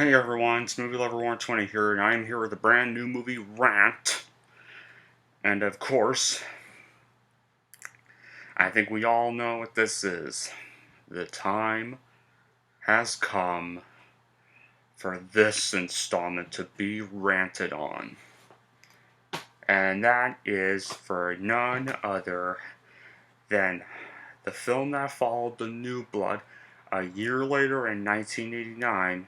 Hey everyone, it's Movie Lover 120 here, and I am here with a brand new movie, RANT. And of course, I think we all know what this is. The time has come for this installment to be ranted on. And that is for none other than the film that followed The New Blood a year later in 1989,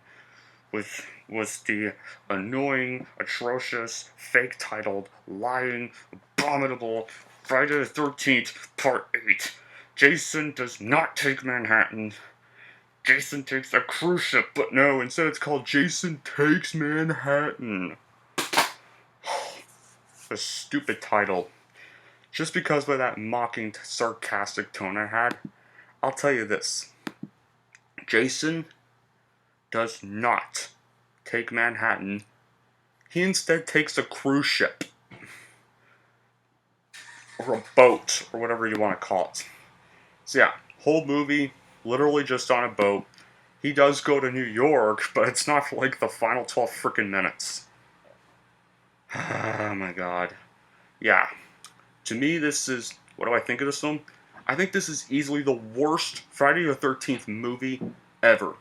which was the annoying, atrocious, fake-titled, lying, abominable Friday the 13th Part 8. Jason does not take Manhattan. Jason takes a cruise ship, but no, instead it's called Jason Takes Manhattan. A stupid title. Just because of that mocking, sarcastic tone I had, I'll tell you this. Jason does not take Manhattan. He instead takes a cruise ship. Or a boat, or whatever you want to call it. So yeah, whole movie, literally just on a boat. He does go to New York, but it's not for like the final 12 freaking minutes. Oh my god. Yeah. To me, this is... What do I think of this film? I think this is easily the worst Friday the 13th movie ever.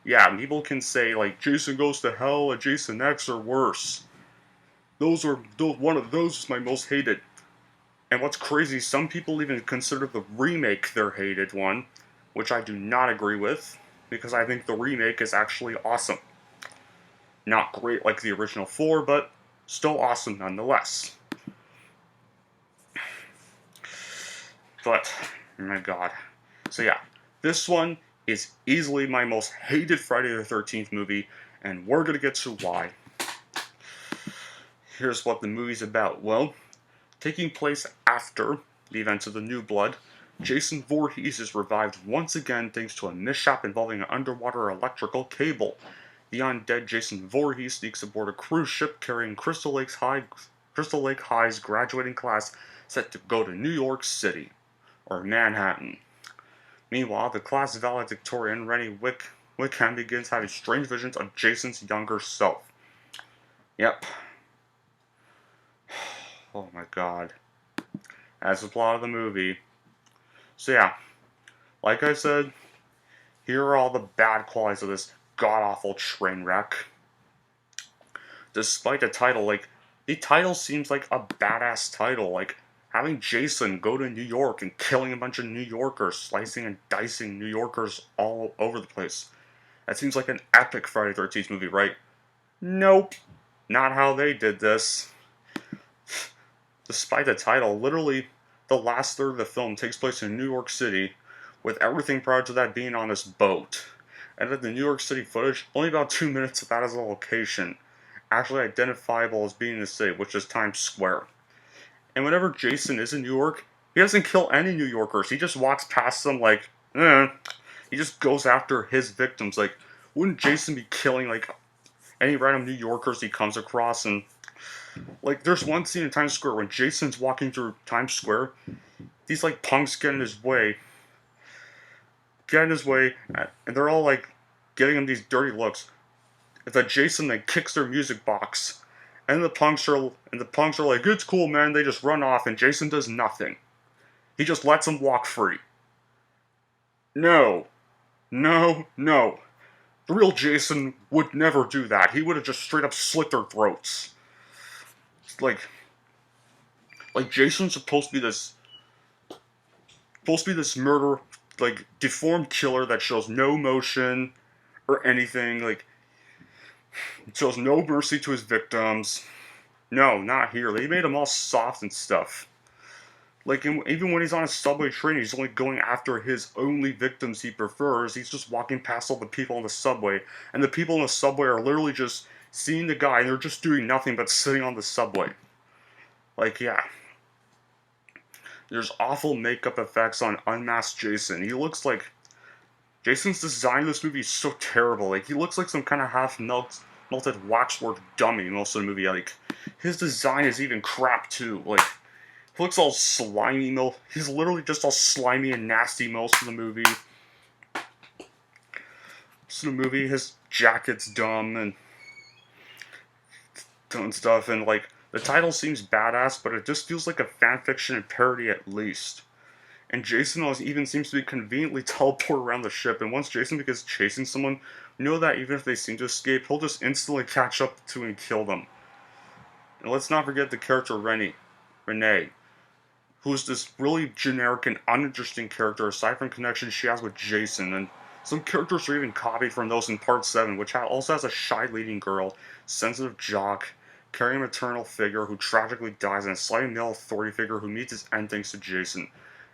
Yeah, people can say, like, Jason Goes to Hell and Jason X are worse. One of those is my most hated. And what's crazy, some people even consider the remake their hated one, which I do not agree with, because I think the remake is actually awesome. Not great like the original 4, but still awesome nonetheless. But, oh my god. So yeah, this one is easily my most hated Friday the 13th movie, and we're gonna get to why. Here's what the movie's about. Well, taking place after the events of The New Blood, Jason Voorhees is revived once again thanks to a mishap involving an underwater electrical cable. The undead Jason Voorhees sneaks aboard a cruise ship carrying Crystal Lake High's graduating class set to go to New York City, or Manhattan. Meanwhile, the class valedictorian Rennie Wickham begins having strange visions of Jason's younger self. Yep. Oh my god. That's the plot of the movie. So yeah, like I said, here are all the bad qualities of this god-awful train wreck. Despite the title, the title seems like a badass title, having Jason go to New York and killing a bunch of New Yorkers, slicing and dicing New Yorkers all over the place. That seems like an epic Friday the 13th movie, right? Nope. Not how they did this. Despite the title, literally, the last third of the film takes place in New York City, with everything prior to that being on this boat. And in the New York City footage, only about 2 minutes of that is a location, actually identifiable as being the city, which is Times Square. And whenever Jason is in New York, he doesn't kill any New Yorkers. He just walks past them He just goes after his victims. Wouldn't Jason be killing, any random New Yorkers he comes across? And, there's one scene in Times Square when Jason's walking through Times Square. These, punks get in his way. And they're all, giving him these dirty looks. The Jason then kicks their music box. And the punks are like, it's cool, man. They just run off, and Jason does nothing. He just lets them walk free. No. No. No. The real Jason would never do that. He would have just straight up slit their throats. Jason's supposed to be this murder, deformed killer that shows no emotion or anything. Shows no mercy to his victims. No, not here. They made him all soft and stuff. Even when he's on a subway train, he's only going after his only victims he prefers. He's just walking past all the people on the subway. And the people in the subway are literally just seeing the guy, and they're just doing nothing but sitting on the subway. Yeah. There's awful makeup effects on unmasked Jason. He looks like... Jason's design in this movie is so terrible. He looks like some kind of half-melted waxwork dummy most of the movie. His design is even crap, too. He looks all slimy. He's literally just all slimy and nasty most of the movie. jacket's dumb and stuff, and like the title seems badass, but it just feels like a fanfiction and parody at least. And Jason even seems to be conveniently teleported around the ship, and once Jason begins chasing someone, we know that even if they seem to escape, he'll just instantly catch up to and kill them. And let's not forget the character Renee, who's this really generic and uninteresting character aside from connections she has with Jason, and some characters are even copied from those in Part 7, which also has a shy leading girl, sensitive jock, caring maternal figure who tragically dies, and a slightly male authority figure who meets his end thanks to Jason.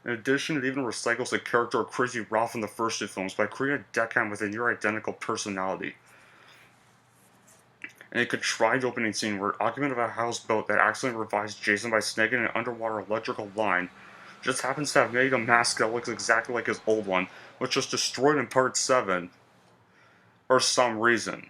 In addition, it even recycles the character of Crazy Ralph in the first two films by creating a deckhand with a near identical personality. And a contrived opening scene where occupant of a houseboat that accidentally revives Jason by snagging an underwater electrical line just happens to have made a mask that looks exactly like his old one, which was destroyed in Part 7 for some reason.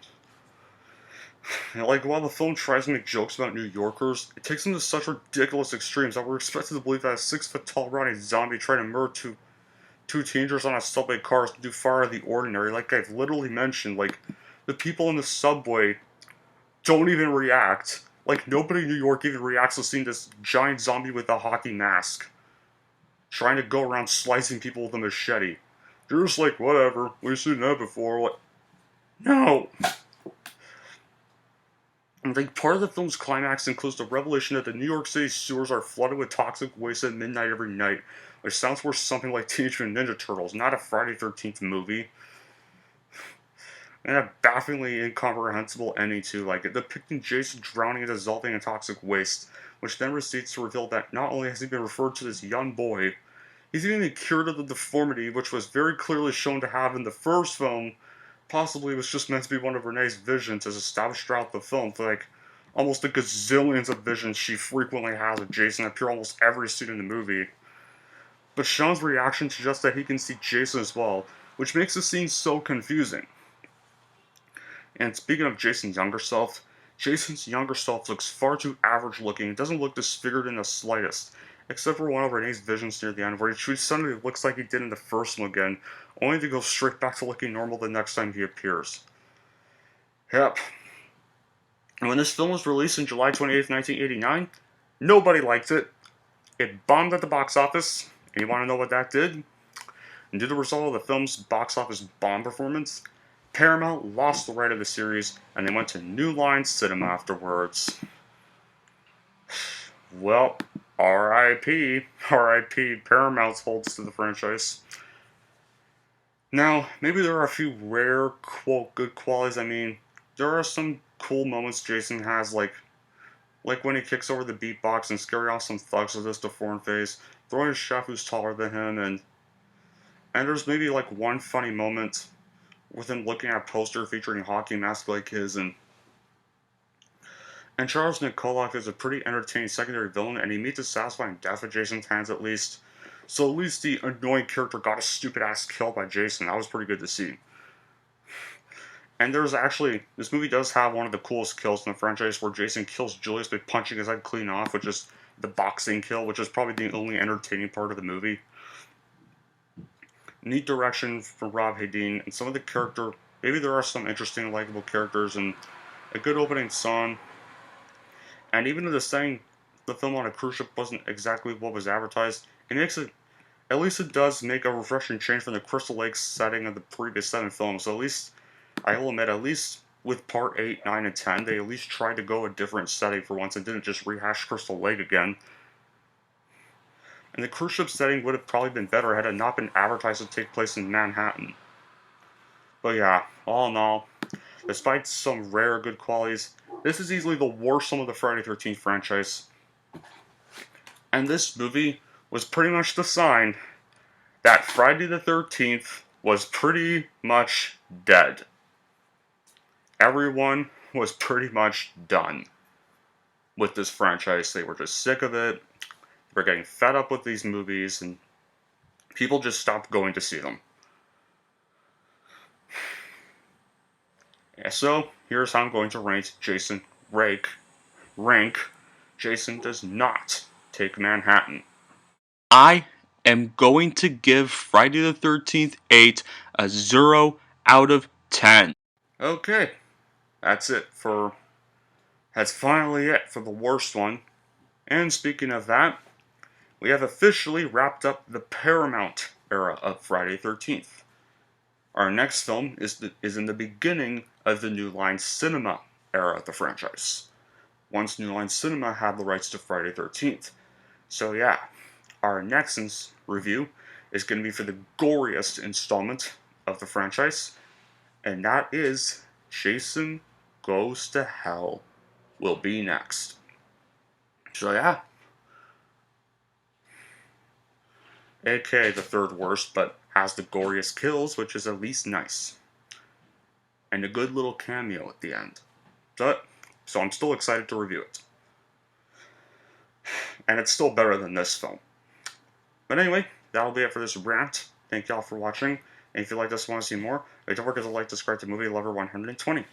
And like, while the film tries to make jokes about New Yorkers, it takes them to such ridiculous extremes that we're expected to believe that a 6-foot tall rowdy zombie trying to murder two teenagers on a subway car is to do far out of the ordinary. Like I've literally mentioned, like, the people in the subway don't even react. Like, nobody in New York even reacts to seeing this giant zombie with a hockey mask trying to go around slicing people with a machete. They're just like, whatever, we've seen that before. Like, no! And like, part of the film's climax includes the revelation that the New York City sewers are flooded with toxic waste at midnight every night, which sounds worse something like Teenage Mutant Ninja Turtles, not a Friday the 13th movie. And a bafflingly incomprehensible ending too, like depicting Jason drowning and dissolving in toxic waste, which then proceeds to reveal that not only has he been referred to as young boy, he's even been cured of the deformity which was very clearly shown to have in the first film. Possibly was just meant to be one of Renee's visions as established throughout the film, for like almost the gazillions of visions she frequently has of Jason appear almost every scene in the movie. But Sean's reaction suggests that he can see Jason as well, which makes the scene so confusing. And speaking of Jason's younger self looks far too average looking and doesn't look disfigured in the slightest, except for one of Renee's visions near the end, where he suddenly looks like he did in the first one again, only to go straight back to looking normal the next time he appears. Yep. And when this film was released on July 28th, 1989, nobody liked it. It bombed at the box office, and you want to know what that did? And due to the result of the film's box office bomb performance, Paramount lost the right of the series, and they went to New Line Cinema afterwards. Well, R.I.P. R.I.P. Paramount holds to the franchise. Now, maybe there are a few rare, quote, good qualities. I mean, there are some cool moments Jason has, like when he kicks over the beatbox and scaring off some thugs with his deformed face, throwing a chef who's taller than him, and there's maybe like one funny moment with him looking at a poster featuring a hockey mask like his, and Charles Nikolak is a pretty entertaining secondary villain, and he meets a satisfying death at Jason's hands at least. So at least the annoying character got a stupid ass kill by Jason. That was pretty good to see. And this movie does have one of the coolest kills in the franchise, where Jason kills Julius by punching his head clean off, which is the boxing kill, which is probably the only entertaining part of the movie. Neat direction from Rob Hedin, and some of the character, maybe there are some interesting, likable characters, and a good opening song. And even though the film on a cruise ship wasn't exactly what was advertised, at least it does make a refreshing change from the Crystal Lake setting of the previous 7 films. So at least, I will admit, at least with Part 8, 9, and 10, they at least tried to go a different setting for once and didn't just rehash Crystal Lake again. And the cruise ship setting would have probably been better had it not been advertised to take place in Manhattan. But yeah, all in all, despite some rare good qualities, this is easily the worst film of the Friday the 13th franchise. And this movie was pretty much the sign that Friday the 13th was pretty much dead. Everyone was pretty much done with this franchise. They were just sick of it. They were getting fed up with these movies, and people just stopped going to see them. So, here's how I'm going to rank Jason Does Not Take Manhattan. I am going to give Friday the 13th 8 a 0 out of 10. Okay, that's it for. That's finally it for the worst one. And speaking of that, we have officially wrapped up the Paramount era of Friday 13th. Our next film is in the beginning of the New Line Cinema era of the franchise. Once New Line Cinema had the rights to Friday 13th. So yeah, our next review is going to be for the goriest installment of the franchise, and that is Jason Goes to Hell will be next. So yeah, aka the third worst, but has the goriest kills, which is at least nice. And a good little cameo at the end. So I'm still excited to review it. And it's still better than this film. But anyway, that'll be it for this rant. Thank y'all for watching. And if you like this and want to see more, don't forget to like, subscribe to Movie Lover 120.